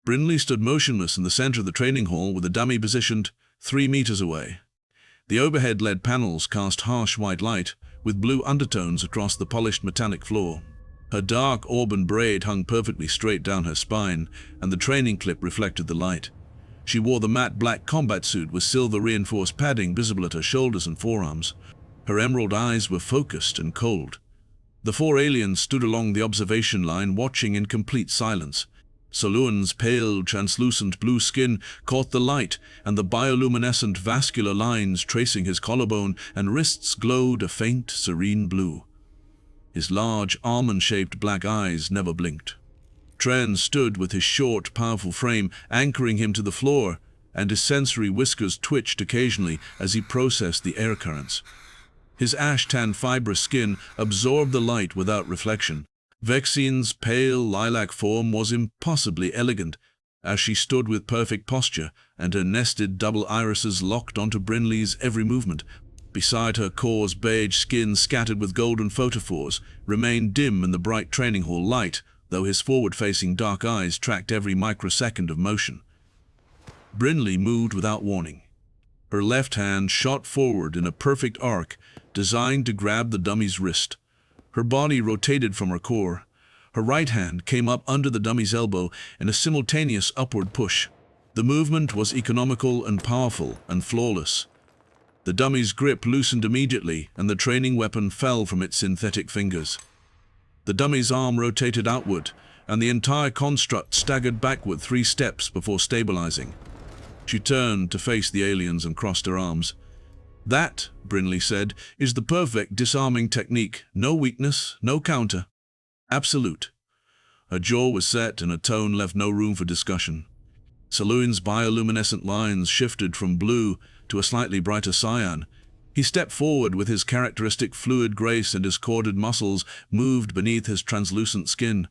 Brynlee stood motionless in the center of the training hall with the dummy positioned 3 meters away. The overhead LED panels cast harsh white light, with blue undertones across the polished metallic floor. Her dark auburn braid hung perfectly straight down her spine, and the training clip reflected the light. She wore the matte black combat suit with silver reinforced padding visible at her shoulders and forearms. Her emerald eyes were focused and cold. The 4 aliens stood along the observation line, watching in complete silence. Saloon's pale, translucent blue skin caught the light, and the bioluminescent vascular lines tracing his collarbone and wrists glowed a faint, serene blue. His large, almond-shaped black eyes never blinked. Tren stood with his short, powerful frame anchoring him to the floor, and his sensory whiskers twitched occasionally as he processed the air currents. His ash-tan fibrous skin absorbed the light without reflection. Vexine's pale lilac form was impossibly elegant, as she stood with perfect posture, and her nested double irises locked onto Brynlee's every movement. Beside her, coarse beige skin scattered with golden photophores remained dim in the bright training hall light, though his forward-facing dark eyes tracked every microsecond of motion. Brynlee moved without warning. Her left hand shot forward in a perfect arc, designed to grab the dummy's wrist. Her body rotated from her core. Her right hand came up under the dummy's elbow in a simultaneous upward push. The movement was economical and powerful and flawless. The dummy's grip loosened immediately, and the training weapon fell from its synthetic fingers. The dummy's arm rotated outward, and the entire construct staggered backward 3 steps before stabilizing. She turned to face the aliens and crossed her arms. "That," Brynlee said, "is the perfect disarming technique. No weakness, no counter. Absolute." Her jaw was set, and her tone left no room for discussion. Saloon's bioluminescent lines shifted from blue to a slightly brighter cyan. He stepped forward with his characteristic fluid grace, and his corded muscles moved beneath his translucent skin.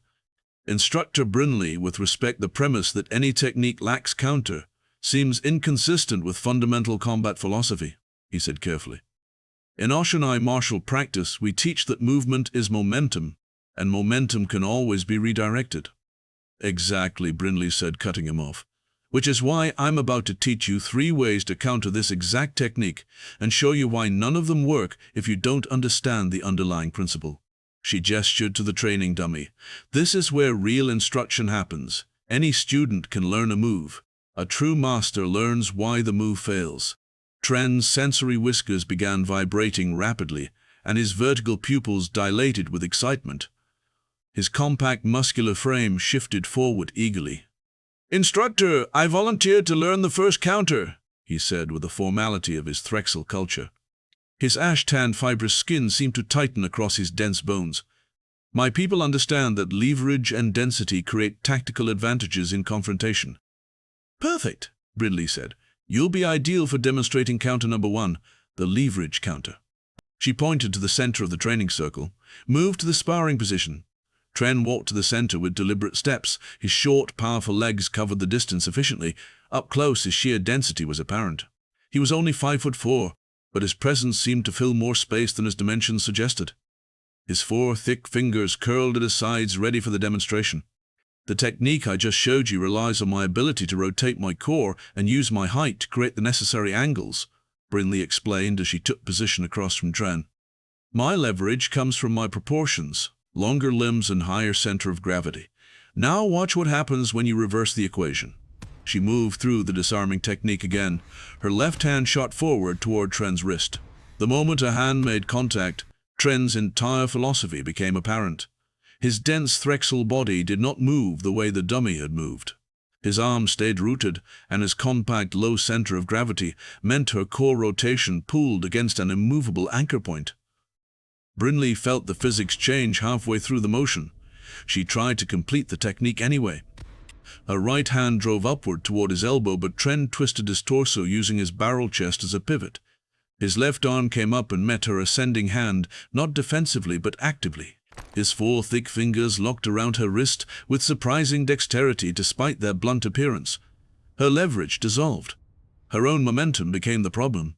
"Instructor Brynlee, with respect, the premise that any technique lacks counter seems inconsistent with fundamental combat philosophy," he said carefully. "In Oshunai martial practice, we teach that movement is momentum, and momentum can always be redirected." "Exactly," Brynlee said, cutting him off. "Which is why I'm about to teach you 3 ways to counter this exact technique, and show you why none of them work if you don't understand the underlying principle." She gestured to the training dummy. "This is where real instruction happens. Any student can learn a move. A true master learns why the move fails." Tren's sensory whiskers began vibrating rapidly, and his vertical pupils dilated with excitement. His compact muscular frame shifted forward eagerly. "Instructor, I volunteered to learn the first counter," he said with the formality of his Threxel culture. His ash-tan fibrous skin seemed to tighten across his dense bones. "My people understand that leverage and density create tactical advantages in confrontation." "Perfect," Brynlee said. "You'll be ideal for demonstrating counter number 1, the leverage counter." She pointed to the center of the training circle. "Move to the sparring position." Tren walked to the center with deliberate steps. His short, powerful legs covered the distance efficiently. Up close, his sheer density was apparent. He was only 5'4", but his presence seemed to fill more space than his dimensions suggested. His 4 thick fingers curled at his sides, ready for the demonstration. "The technique I just showed you relies on my ability to rotate my core and use my height to create the necessary angles," Brynlee explained as she took position across from Tren. "My leverage comes from my proportions, longer limbs and higher center of gravity. Now watch what happens when you reverse the equation." She moved through the disarming technique again. Her left hand shot forward toward Tren's wrist. The moment her hand made contact, Tren's entire philosophy became apparent. His dense Threxel body did not move the way the dummy had moved. His arm stayed rooted, and his compact low center of gravity meant her core rotation pulled against an immovable anchor point. Brynlee felt the physics change halfway through the motion. She tried to complete the technique anyway. Her right hand drove upward toward his elbow, but Tren twisted his torso using his barrel chest as a pivot. His left arm came up and met her ascending hand, not defensively but actively. His 4 thick fingers locked around her wrist with surprising dexterity despite their blunt appearance. Her leverage dissolved. Her own momentum became the problem.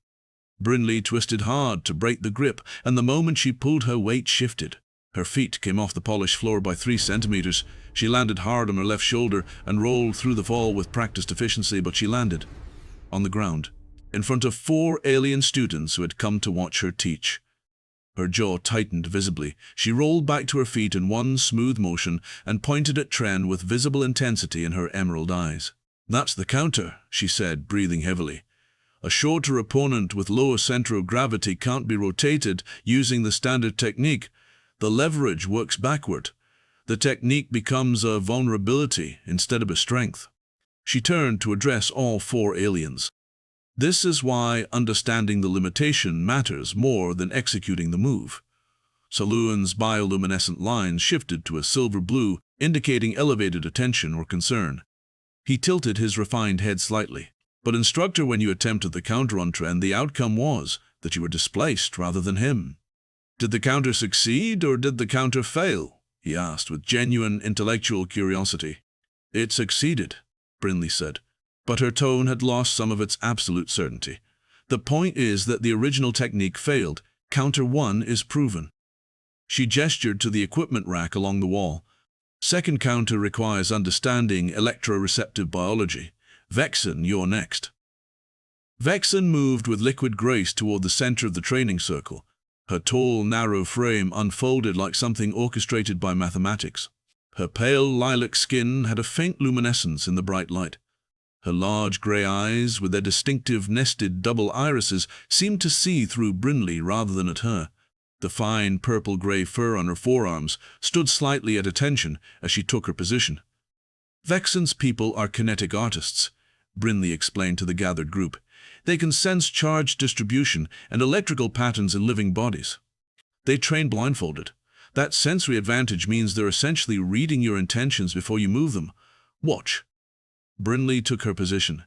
Brynlee twisted hard to break the grip, and the moment she pulled, her weight shifted. Her feet came off the polished floor by 3 centimeters. She landed hard on her left shoulder and rolled through the fall with practiced efficiency, but she landed on the ground, in front of 4 alien students who had come to watch her teach. Her jaw tightened visibly. She rolled back to her feet in one smooth motion and pointed at Tren with visible intensity in her emerald eyes. "That's the counter," she said, breathing heavily. "A shorter opponent with lower center of gravity can't be rotated using the standard technique. The leverage works backward. The technique becomes a vulnerability instead of a strength." She turned to address all 4 aliens. "This is why understanding the limitation matters more than executing the move." Soluan's bioluminescent lines shifted to a silver blue, indicating elevated attention or concern. He tilted his refined head slightly. "But Instructor, when you attempted the counter on Tren, the outcome was that you were displaced rather than him. Did the counter succeed or did the counter fail?" he asked with genuine intellectual curiosity. "It succeeded," Brynlee said, but her tone had lost some of its absolute certainty. "The point is that the original technique failed. Counter 1 is proven." She gestured to the equipment rack along the wall. "Second counter requires understanding electroreceptive biology. Vexen, you're next." Vexen moved with liquid grace toward the center of the training circle. Her tall, narrow frame unfolded like something orchestrated by mathematics. Her pale lilac skin had a faint luminescence in the bright light. Her large gray eyes, with their distinctive nested double irises, seemed to see through Brynlee rather than at her. The fine purple-gray fur on her forearms stood slightly at attention as she took her position. "Vexen's people are kinetic artists," Brynlee explained to the gathered group. "They can sense charge distribution and electrical patterns in living bodies. They train blindfolded. That sensory advantage means they're essentially reading your intentions before you move them. Watch." Brynlee took her position.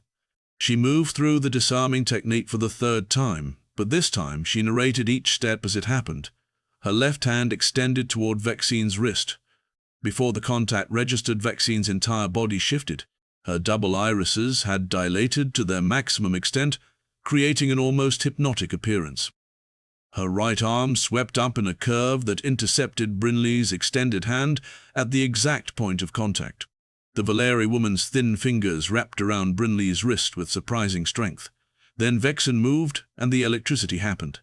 She moved through the disarming technique for the 3rd time, but this time she narrated each step as it happened. Her left hand extended toward Vexen's wrist. Before the contact registered, Vexen's entire body shifted. Her double irises had dilated to their maximum extent, creating an almost hypnotic appearance. Her right arm swept up in a curve that intercepted Brynlee's extended hand at the exact point of contact. The Valeri woman's thin fingers wrapped around Brynlee's wrist with surprising strength. Then Vexen moved, and the electricity happened.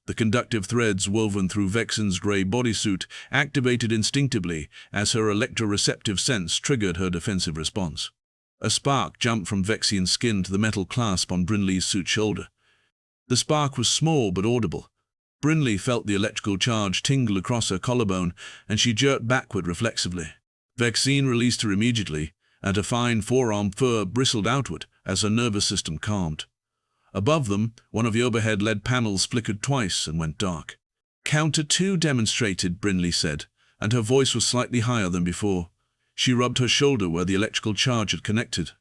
The conductive threads woven through Vexen's gray bodysuit activated instinctively as her electroreceptive sense triggered her defensive response. A spark jumped from Vexen's skin to the metal clasp on Brynlee's suit shoulder. The spark was small but audible. Brynlee felt the electrical charge tingle across her collarbone, and she jerked backward reflexively. Vexen released her immediately, and her fine forearm fur bristled outward as her nervous system calmed. Above them, one of the overhead LED panels flickered twice and went dark. "Counter 2 demonstrated," Brynlee said, and her voice was slightly higher than before. She rubbed her shoulder where the electrical charge had connected.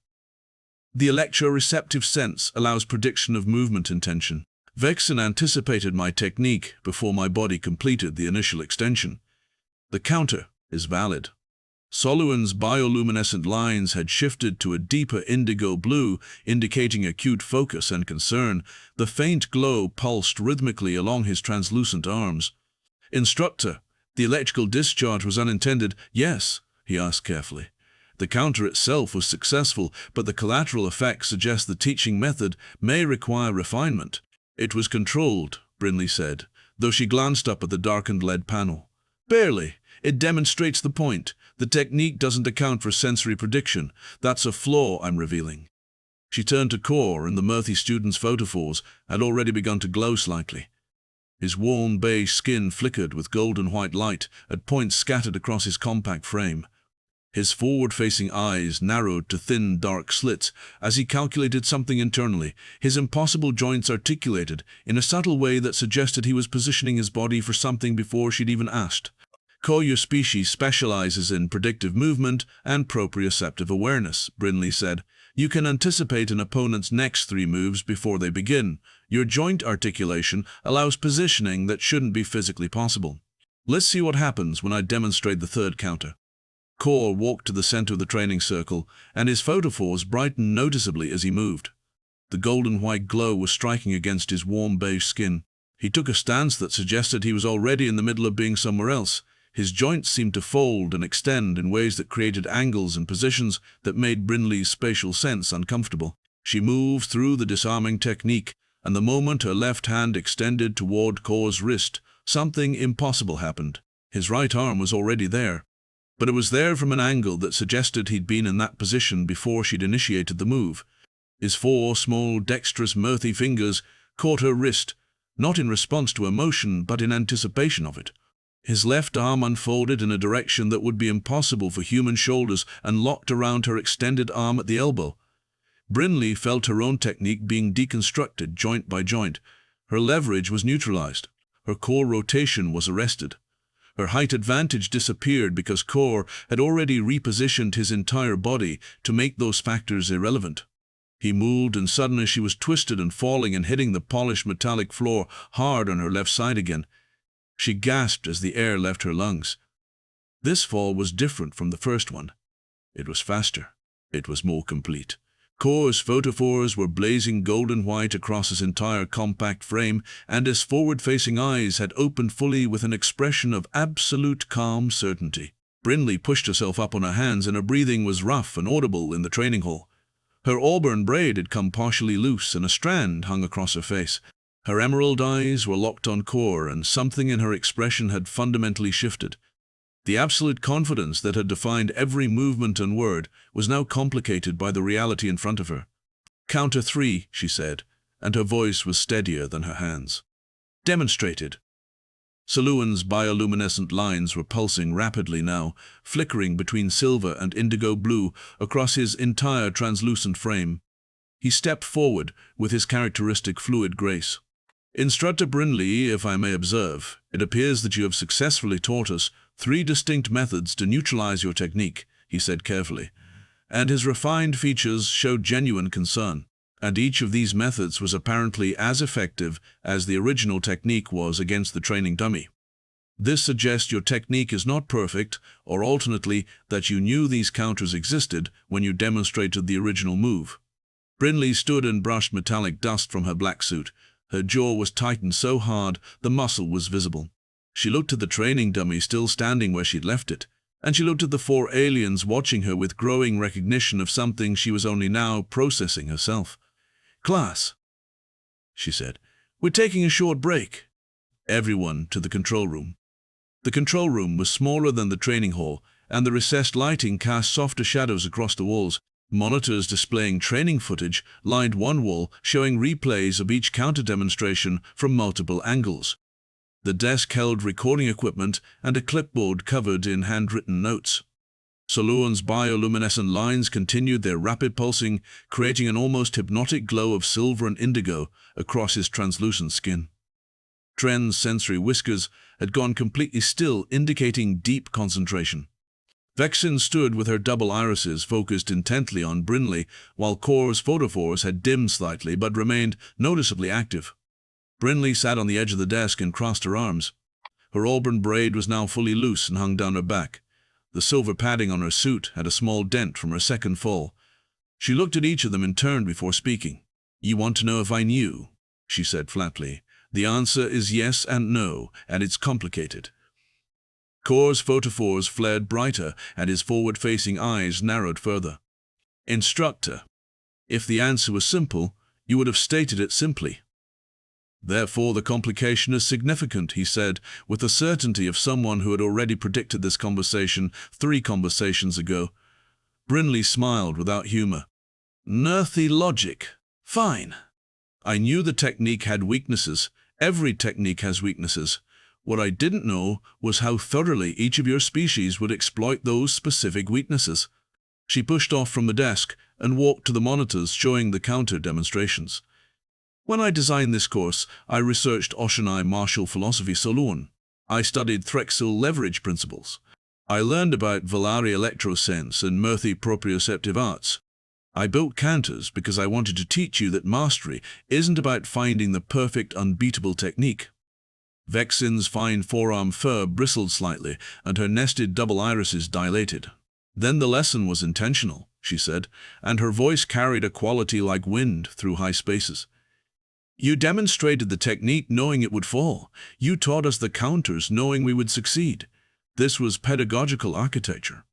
"The electroreceptive sense allows prediction of movement intention. Vexen anticipated my technique before my body completed the initial extension. The counter is valid." Soluan's bioluminescent lines had shifted to a deeper indigo blue, indicating acute focus and concern. The faint glow pulsed rhythmically along his translucent arms. "Instructor, the electrical discharge was unintended." "Yes," he asked carefully. "The counter itself was successful, but the collateral effects suggest the teaching method may require refinement." "It was controlled," Brynlee said, though she glanced up at the darkened LED panel. "Barely. It demonstrates the point. The technique doesn't account for sensory prediction. That's a flaw I'm revealing." She turned to Core, and the Murthy student's photophores had already begun to glow slightly. His warm beige skin flickered with golden-white light at points scattered across his compact frame. His forward-facing eyes narrowed to thin, dark slits as he calculated something internally. His impossible joints articulated in a subtle way that suggested he was positioning his body for something before she'd even asked. "Core, your species specializes in predictive movement and proprioceptive awareness," Brynlee said. "You can anticipate an opponent's next 3 moves before they begin. Your joint articulation allows positioning that shouldn't be physically possible. Let's see what happens when I demonstrate the 3rd counter." Core walked to the center of the training circle, and his photophores brightened noticeably as he moved. The golden-white glow was striking against his warm beige skin. He took a stance that suggested he was already in the middle of being somewhere else. His joints seemed to fold and extend in ways that created angles and positions that made Brynlee's spatial sense uncomfortable. She moved through the disarming technique, and the moment her left hand extended toward Kor's wrist, something impossible happened. His right arm was already there, but it was there from an angle that suggested he'd been in that position before she'd initiated the move. His 4 small, dexterous, mirthy fingers caught her wrist, not in response to emotion, but in anticipation of it. His left arm unfolded in a direction that would be impossible for human shoulders and locked around her extended arm at the elbow. Brynlee felt her own technique being deconstructed joint by joint. Her leverage was neutralized. Her core rotation was arrested. Her height advantage disappeared because Kor had already repositioned his entire body to make those factors irrelevant. He moved, and suddenly she was twisted and falling and hitting the polished metallic floor hard on her left side again. She gasped as the air left her lungs. This fall was different from the first one. It was faster. It was more complete. Kor's photophores were blazing golden white across his entire compact frame, and his forward-facing eyes had opened fully with an expression of absolute calm certainty. Brynlee pushed herself up on her hands, and her breathing was rough and audible in the training hall. Her auburn braid had come partially loose, and a strand hung across her face. Her emerald eyes were locked on Kor, and something in her expression had fundamentally shifted. The absolute confidence that had defined every movement and word was now complicated by the reality in front of her. "Counter 3, she said, and her voice was steadier than her hands. "Demonstrated." Soluan's bioluminescent lines were pulsing rapidly now, flickering between silver and indigo blue across his entire translucent frame. He stepped forward with his characteristic fluid grace. "Instructor Brynlee, if I may observe, it appears that you have successfully taught us 3 distinct methods to neutralize your technique," he said carefully, and his refined features showed genuine concern. "And each of these methods was apparently as effective as the original technique was against the training dummy. This suggests your technique is not perfect, or alternately, that you knew these counters existed when you demonstrated the original move." Brynlee stood and brushed metallic dust from her black suit. Her jaw was tightened so hard the muscle was visible. She looked at the training dummy still standing where she'd left it, and she looked at the 4 aliens watching her with growing recognition of something she was only now processing herself. "Class," she said, "we're taking a short break." Everyone to the control room. The control room was smaller than the training hall, and the recessed lighting cast softer shadows across the walls. Monitors displaying training footage lined one wall, showing replays of each counter-demonstration from multiple angles. The desk held recording equipment and a clipboard covered in handwritten notes. Soluan's bioluminescent lines continued their rapid pulsing, creating an almost hypnotic glow of silver and indigo across his translucent skin. Tren's sensory whiskers had gone completely still, indicating deep concentration. Vexen stood with her double irises focused intently on Brynlee, while Kor's photophores had dimmed slightly but remained noticeably active. Brynlee sat on the edge of the desk and crossed her arms. Her auburn braid was now fully loose and hung down her back. The silver padding on her suit had a small dent from her second fall. She looked at each of them in turn before speaking. "You want to know if I knew?" she said flatly. "The answer is yes and no, and it's complicated." Kor's photophores flared brighter, and his forward-facing eyes narrowed further. "Instructor, if the answer was simple, you would have stated it simply." "Therefore the complication is significant," he said, with the certainty of someone who had already predicted this conversation 3 conversations ago. Brynlee smiled without humor. "Nerthy logic. Fine. I knew the technique had weaknesses. Every technique has weaknesses. What I didn't know was how thoroughly each of your species would exploit those specific weaknesses." She pushed off from the desk and walked to the monitors showing the counter demonstrations. "When I designed this course, I researched Oceanai martial philosophy Soluan. I studied Threxil leverage principles. I learned about Valari electrosense and Murthy proprioceptive arts. I built counters because I wanted to teach you that mastery isn't about finding the perfect, unbeatable technique." Vexen's fine forearm fur bristled slightly, and her nested double irises dilated. "Then the lesson was intentional," she said, and her voice carried a quality like wind through high spaces. "You demonstrated the technique knowing it would fall. You taught us the counters knowing we would succeed. This was pedagogical architecture.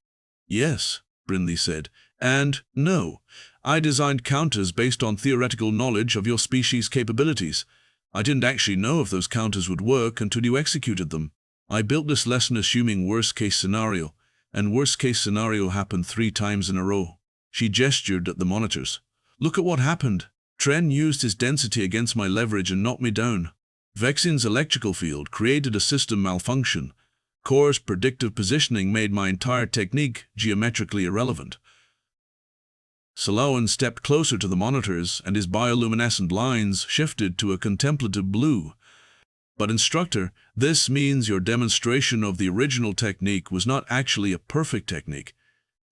Yes, Brynlee said, and no. I designed counters based on theoretical knowledge of your species' capabilities. I didn't actually know if those counters would work until you executed them. I built this lesson assuming worst-case scenario, and worst-case scenario happened 3 times in a row. She gestured at the monitors. Look at what happened. Tren used his density against my leverage and knocked me down. Vexin's electrical field created a system malfunction. Core's predictive positioning made my entire technique geometrically irrelevant. Salowan stepped closer to the monitors, and his bioluminescent lines shifted to a contemplative blue. But Instructor, this means your demonstration of the original technique was not actually a perfect technique.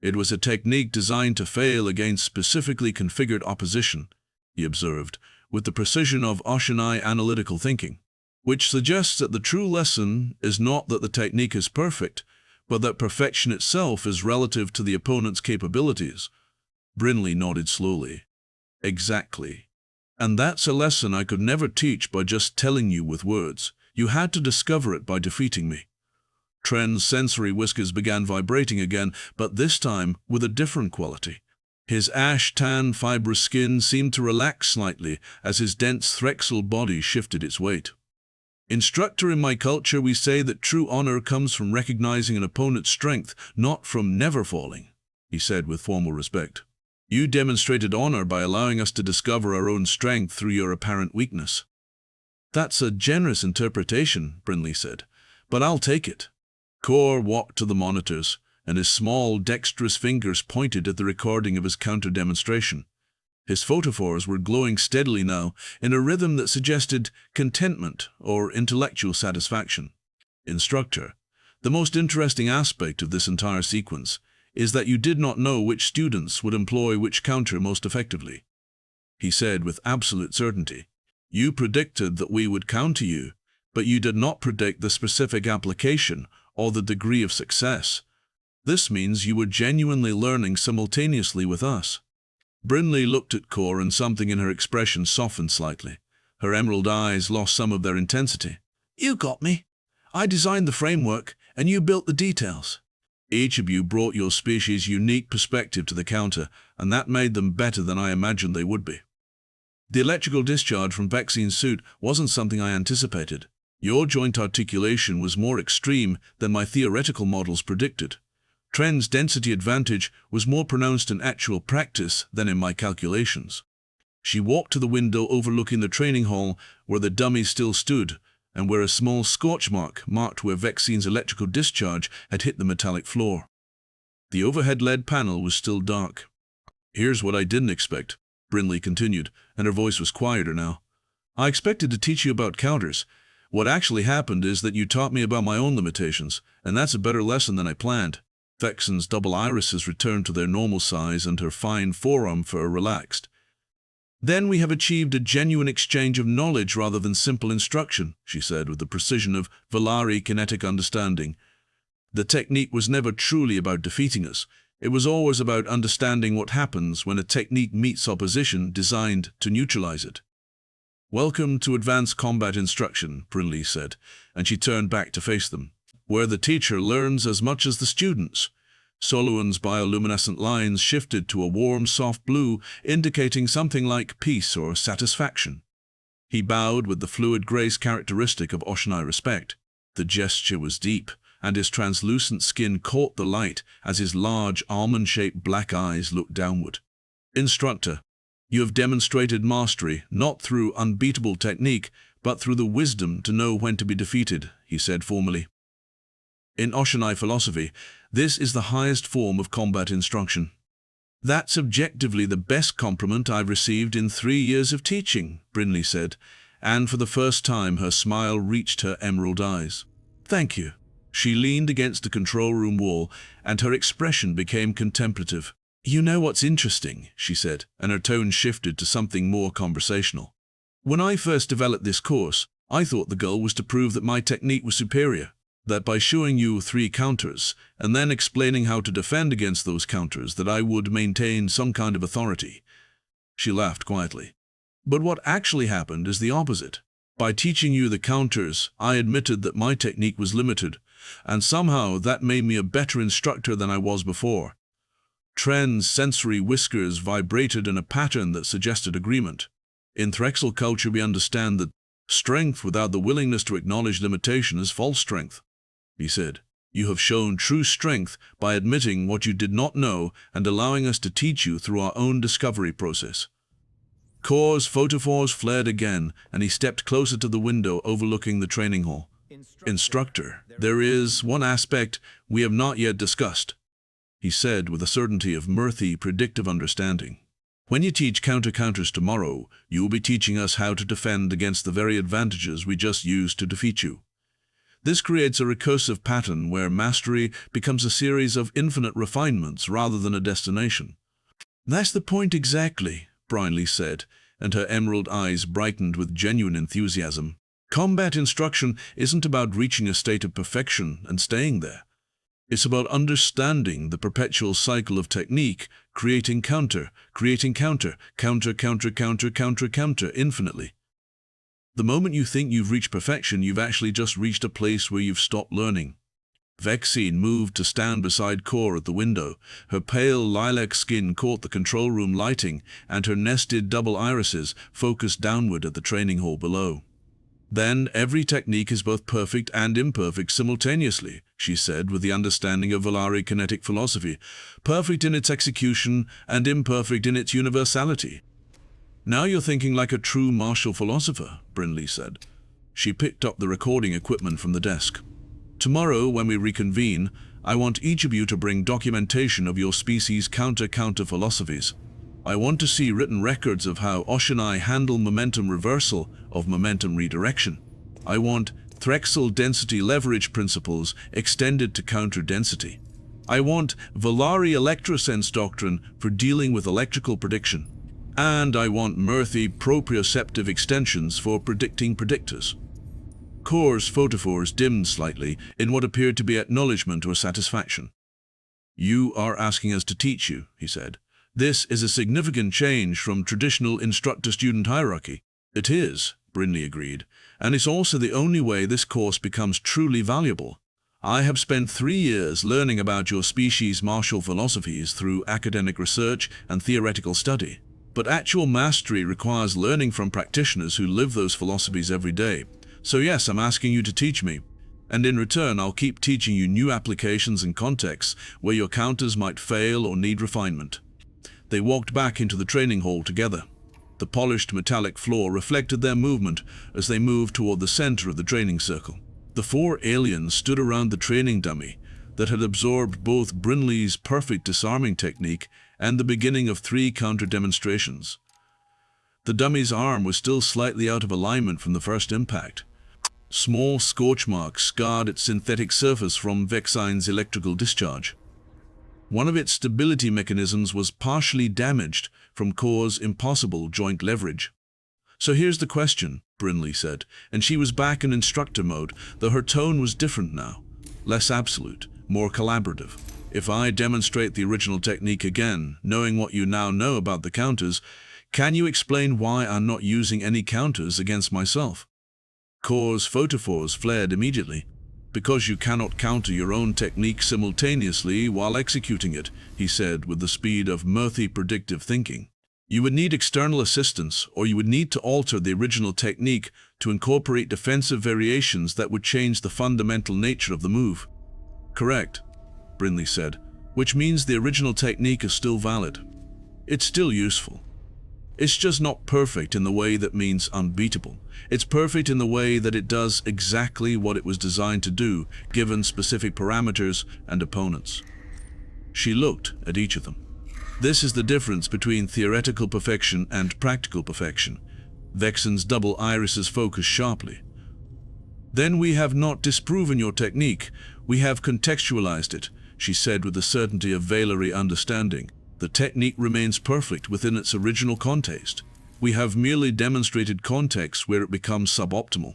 It was a technique designed to fail against specifically configured opposition, he observed, with the precision of Oceanai analytical thinking, which suggests that the true lesson is not that the technique is perfect, but that perfection itself is relative to the opponent's capabilities. Brynlee nodded slowly. Exactly. And that's a lesson I could never teach by just telling you with words. You had to discover it by defeating me. Tren's sensory whiskers began vibrating again, but this time with a different quality. His ash-tan fibrous skin seemed to relax slightly as his dense Threxel body shifted its weight. Instructor, in my culture we say that true honor comes from recognizing an opponent's strength, not from never falling, he said with formal respect. You demonstrated honor by allowing us to discover our own strength through your apparent weakness. That's a generous interpretation, Brynlee said, but I'll take it. Core walked to the monitors, and his small, dexterous fingers pointed at the recording of his counter-demonstration. His photophores were glowing steadily now, in a rhythm that suggested contentment or intellectual satisfaction. Instructor, the most interesting aspect of this entire sequence is that you did not know which students would employ which counter most effectively, he said with absolute certainty. You predicted that we would counter you, but you did not predict the specific application or the degree of success. This means you were genuinely learning simultaneously with us. Brynlee looked at Core, and something in her expression softened slightly. Her emerald eyes lost some of their intensity. You got me. I designed the framework, and you built the details. Each of you brought your species' unique perspective to the counter, and that made them better than I imagined they would be. The electrical discharge from Vexin's suit wasn't something I anticipated. Your joint articulation was more extreme than my theoretical models predicted. Tren's density advantage was more pronounced in actual practice than in my calculations. She walked to the window overlooking the training hall where the dummy still stood, and where a small scorch mark marked where Vexin's electrical discharge had hit the metallic floor. The overhead LED panel was still dark. Here's what I didn't expect, Brynlee continued, and her voice was quieter now. I expected to teach you about counters. What actually happened is that you taught me about my own limitations, and that's a better lesson than I planned. Vexin's double irises returned to their normal size and her fine forearm fur relaxed. Then we have achieved a genuine exchange of knowledge rather than simple instruction, she said with the precision of Valari kinetic understanding. The technique was never truly about defeating us. It was always about understanding what happens when a technique meets opposition designed to neutralize it. Welcome to advanced combat instruction, Brynlee said, and she turned back to face them, where the teacher learns as much as the students. Solowan's bioluminescent lines shifted to a warm, soft blue, indicating something like peace or satisfaction. He bowed with the fluid grace characteristic of Oceanai respect. The gesture was deep, and his translucent skin caught the light as his large, almond-shaped black eyes looked downward. Instructor, you have demonstrated mastery, not through unbeatable technique, but through the wisdom to know when to be defeated, he said formally. In Oceanai philosophy, this is the highest form of combat instruction. That's objectively the best compliment I've received in 3 years of teaching, Brynlee said, and for the first time her smile reached her emerald eyes. Thank you. She leaned against the control room wall, and her expression became contemplative. You know what's interesting, she said, and her tone shifted to something more conversational. When I first developed this course, I thought the goal was to prove that my technique was superior. That by showing you 3 counters, and then explaining how to defend against those counters, that I would maintain some kind of authority. She laughed quietly. But what actually happened is the opposite. By teaching you the counters, I admitted that my technique was limited, And somehow that made me a better instructor than I was before. Tren's sensory whiskers vibrated in a pattern that suggested agreement. In Threxel culture we understand that strength without the willingness to acknowledge limitation is false strength, he said. You have shown true strength by admitting what you did not know and allowing us to teach you through our own discovery process. Kor's photophores flared again, and he stepped closer to the window overlooking the training hall. Instructor, there is one aspect we have not yet discussed, he said with a certainty of mirthy, predictive understanding. When you teach counter-counters tomorrow, you will be teaching us how to defend against the very advantages we just used to defeat you. This creates a recursive pattern where mastery becomes a series of infinite refinements rather than a destination. That's the point exactly, Brynlee said, and her emerald eyes brightened with genuine enthusiasm. Combat instruction isn't about reaching a state of perfection and staying there. It's about understanding the perpetual cycle of technique, creating counter, counter, infinitely. The moment you think you've reached perfection, you've actually just reached a place where you've stopped learning. Vexine moved to stand beside Kor at the window. Her pale lilac skin caught the control room lighting, and her nested double irises focused downward at the training hall below. Then every technique is both perfect and imperfect simultaneously, she said with the understanding of Volari kinetic philosophy, perfect in its execution and imperfect in its universality. Now you're thinking like a true martial philosopher, Brynlee said. She picked up the recording equipment from the desk. Tomorrow, when we reconvene, I want each of you to bring documentation of your species' counter-counter philosophies. I want to see written records of how Oceani handle momentum reversal of momentum redirection. I want Threxel density leverage principles extended to counter density. I want Volari electrosense doctrine for dealing with electrical prediction. And I want mirthy proprioceptive extensions for predicting predictors. Kor's photophores dimmed slightly in what appeared to be acknowledgement or satisfaction. You are asking us to teach you, he said. This is a significant change from traditional instructor-student hierarchy. It is, Brynlee agreed, and it's also the only way this course becomes truly valuable. I have spent 3 years learning about your species' martial philosophies through academic research and theoretical study. But actual mastery requires learning from practitioners who live those philosophies every day. So yes, I'm asking you to teach me. And in return, I'll keep teaching you new applications and contexts where your counters might fail or need refinement. They walked back into the training hall together. The polished metallic floor reflected their movement as they moved toward the center of the training circle. The 4 aliens stood around the training dummy that had absorbed both Brynlee's perfect disarming technique and the beginning of 3 counter demonstrations. The dummy's arm was still slightly out of alignment from the first impact. Small scorch marks scarred its synthetic surface from Vexine's electrical discharge. One of its stability mechanisms was partially damaged from Kor's impossible joint leverage. So here's the question, Brynlee said, and she was back in instructor mode, though her tone was different now, less absolute, more collaborative. If I demonstrate the original technique again, knowing what you now know about the counters, can you explain why I'm not using any counters against myself? Kor's photophores flared immediately. Because you cannot counter your own technique simultaneously while executing it, he said with the speed of mirthy predictive thinking. You would need external assistance, or you would need to alter the original technique to incorporate defensive variations that would change the fundamental nature of the move. Correct, Brynlee said, which means the original technique is still valid. It's still useful. It's just not perfect in the way that means unbeatable. It's perfect in the way that it does exactly what it was designed to do, given specific parameters and opponents. She looked at each of them. This is the difference between theoretical perfection and practical perfection. Vexine's double irises focused sharply. Then we have not disproven your technique, we have contextualized it, she said with the certainty of Volari understanding. The technique remains perfect within its original context. We have merely demonstrated contexts where it becomes suboptimal.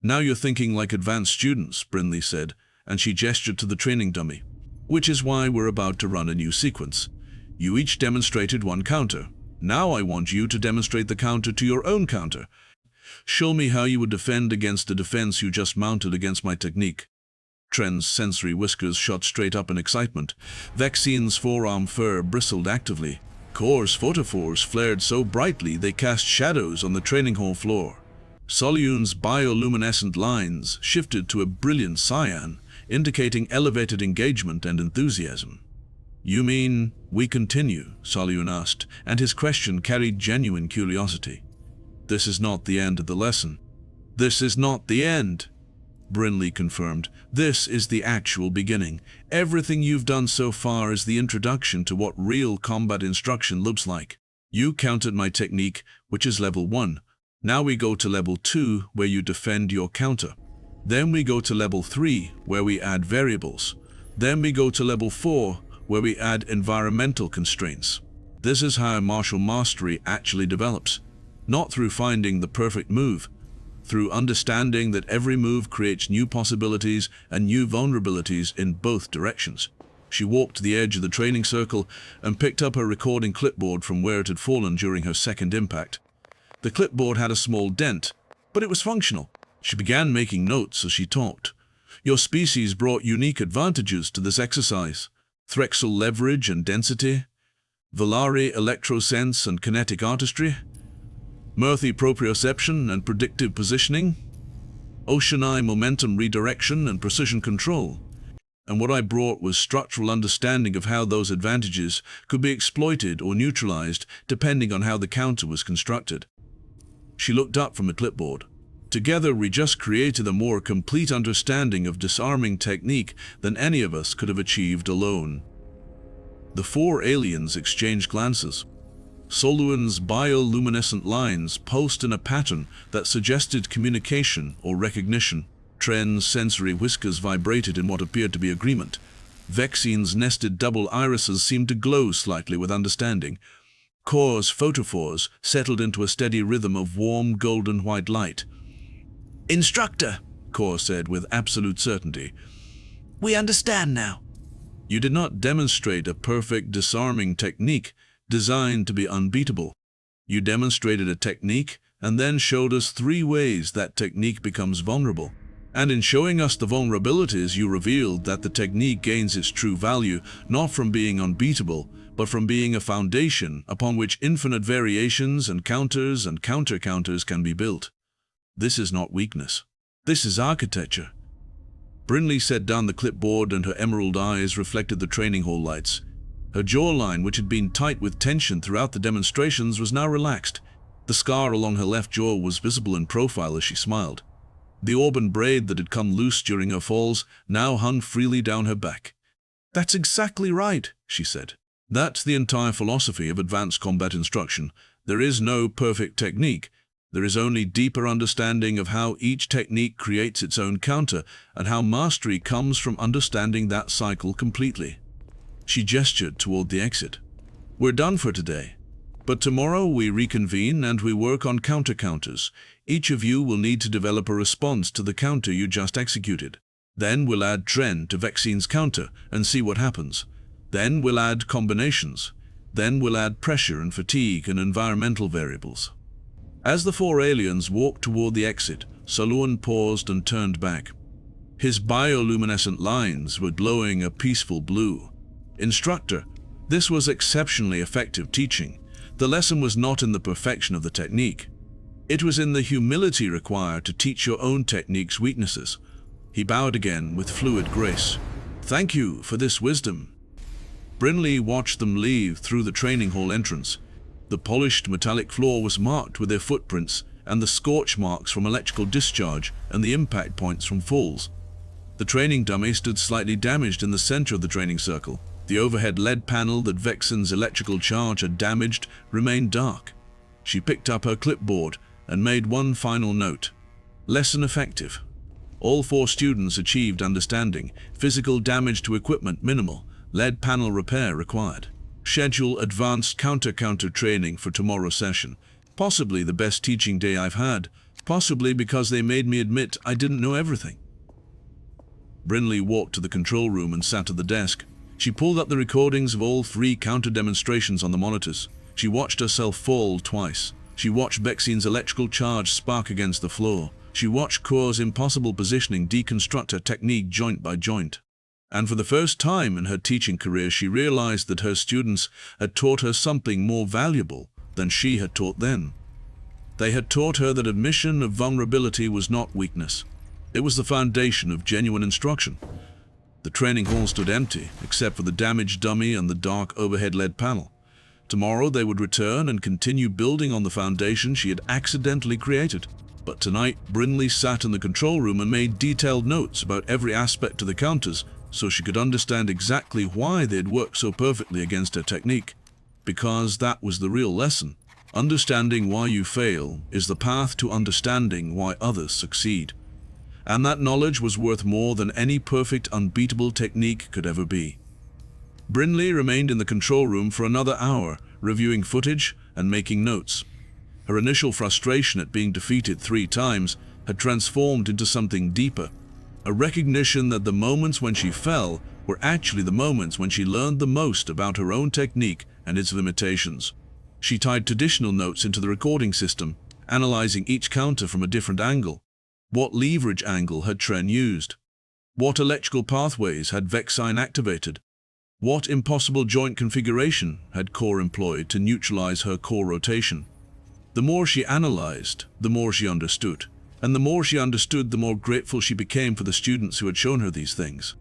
Now you're thinking like advanced students, Brynlee said, and she gestured to the training dummy. Which is why we're about to run a new sequence. You each demonstrated one counter. Now I want you to demonstrate the counter to your own counter. Show me how you would defend against the defense you just mounted against my technique. Tren's sensory whiskers shot straight up in excitement. Vexine's forearm fur bristled actively. Kor's photophores flared so brightly they cast shadows on the training hall floor. Solune's bioluminescent lines shifted to a brilliant cyan, indicating elevated engagement and enthusiasm. "You mean we continue?" Solune asked, and his question carried genuine curiosity. "This is not the end of the lesson." "This is not the end," Brynlee confirmed. "This is the actual beginning. Everything you've done so far is the introduction to what real combat instruction looks like. You countered my technique, which is level 1. Now we go to level 2, where you defend your counter. Then we go to level 3, where we add variables. Then we go to level 4, where we add environmental constraints. This is how martial mastery actually develops. Not through finding the perfect move, through understanding that every move creates new possibilities and new vulnerabilities in both directions." She walked to the edge of the training circle and picked up her recording clipboard from where it had fallen during her second impact. The clipboard had a small dent, but it was functional. She began making notes as she talked. "Your species brought unique advantages to this exercise. Threxel leverage and density, Valari electrosense and kinetic artistry, Murthy proprioception and predictive positioning, Oceanai momentum redirection and precision control. And what I brought was structural understanding of how those advantages could be exploited or neutralized depending on how the counter was constructed." She looked up from the clipboard. "Together we just created a more complete understanding of disarming technique than any of us could have achieved alone." The 4 aliens exchanged glances. Solune's bioluminescent lines pulsed in a pattern that suggested communication or recognition. Tren's sensory whiskers vibrated in what appeared to be agreement. Vexine's nested double irises seemed to glow slightly with understanding. Kor's photophores settled into a steady rhythm of warm golden white light. "Instructor," Kor said with absolute certainty, "we understand now." "You did not demonstrate a perfect disarming technique designed to be unbeatable. You demonstrated a technique and then showed us 3 ways that technique becomes vulnerable. And in showing us the vulnerabilities, you revealed that the technique gains its true value not from being unbeatable, but from being a foundation upon which infinite variations and counter-counters can be built. This is not weakness. This is architecture." Brynlee set down the clipboard and her emerald eyes reflected the training hall lights. Her jawline, which had been tight with tension throughout the demonstrations, was now relaxed. The scar along her left jaw was visible in profile as she smiled. The auburn braid that had come loose during her falls now hung freely down her back. "That's exactly right," she said. "That's the entire philosophy of advanced combat instruction. There is no perfect technique. There is only deeper understanding of how each technique creates its own counter, and how mastery comes from understanding that cycle completely." She gestured toward the exit. "We're done for today. But tomorrow we reconvene and we work on counter-counters. Each of you will need to develop a response to the counter you just executed. Then we'll add Tren to Vexine's counter and see what happens. Then we'll add combinations. Then we'll add pressure and fatigue and environmental variables." As the 4 aliens walked toward the exit, Solune paused and turned back. His bioluminescent lines were glowing a peaceful blue. "Instructor, this was exceptionally effective teaching. The lesson was not in the perfection of the technique. It was in the humility required to teach your own technique's weaknesses." He bowed again with fluid grace. "Thank you for this wisdom." Brynlee watched them leave through the training hall entrance. The polished metallic floor was marked with their footprints and the scorch marks from electrical discharge and the impact points from falls. The training dummy stood slightly damaged in the center of the training circle. The overhead LED panel that Vexine's electrical charge had damaged remained dark. She picked up her clipboard and made one final note. "Lesson effective. All 4 students achieved understanding. Physical damage to equipment minimal. LED panel repair required. Schedule advanced counter-counter training for tomorrow's session. Possibly the best teaching day I've had. Possibly because they made me admit I didn't know everything." Brynlee walked to the control room and sat at the desk. She pulled up the recordings of all 3 counter demonstrations on the monitors. She watched herself fall twice. She watched Vexine's electrical charge spark against the floor. She watched Core's impossible positioning deconstruct her technique joint by joint. And for the first time in her teaching career, she realized that her students had taught her something more valuable than she had taught them. They had taught her that admission of vulnerability was not weakness. It was the foundation of genuine instruction. The training hall stood empty, except for the damaged dummy and the dark overhead LED panel. Tomorrow they would return and continue building on the foundation she had accidentally created. But tonight, Brynlee sat in the control room and made detailed notes about every aspect of the counters so she could understand exactly why they had worked so perfectly against her technique. Because that was the real lesson. Understanding why you fail is the path to understanding why others succeed. And that knowledge was worth more than any perfect, unbeatable technique could ever be. Brynlee remained in the control room for another hour, reviewing footage and making notes. Her initial frustration at being defeated 3 times had transformed into something deeper, a recognition that the moments when she fell were actually the moments when she learned the most about her own technique and its limitations. She tied traditional notes into the recording system, analyzing each counter from a different angle. What leverage angle had Tren used? What electrical pathways had Vexine activated? What impossible joint configuration had Core employed to neutralize her core rotation? The more she analyzed, the more she understood. And the more she understood, the more grateful she became for the students who had shown her these things.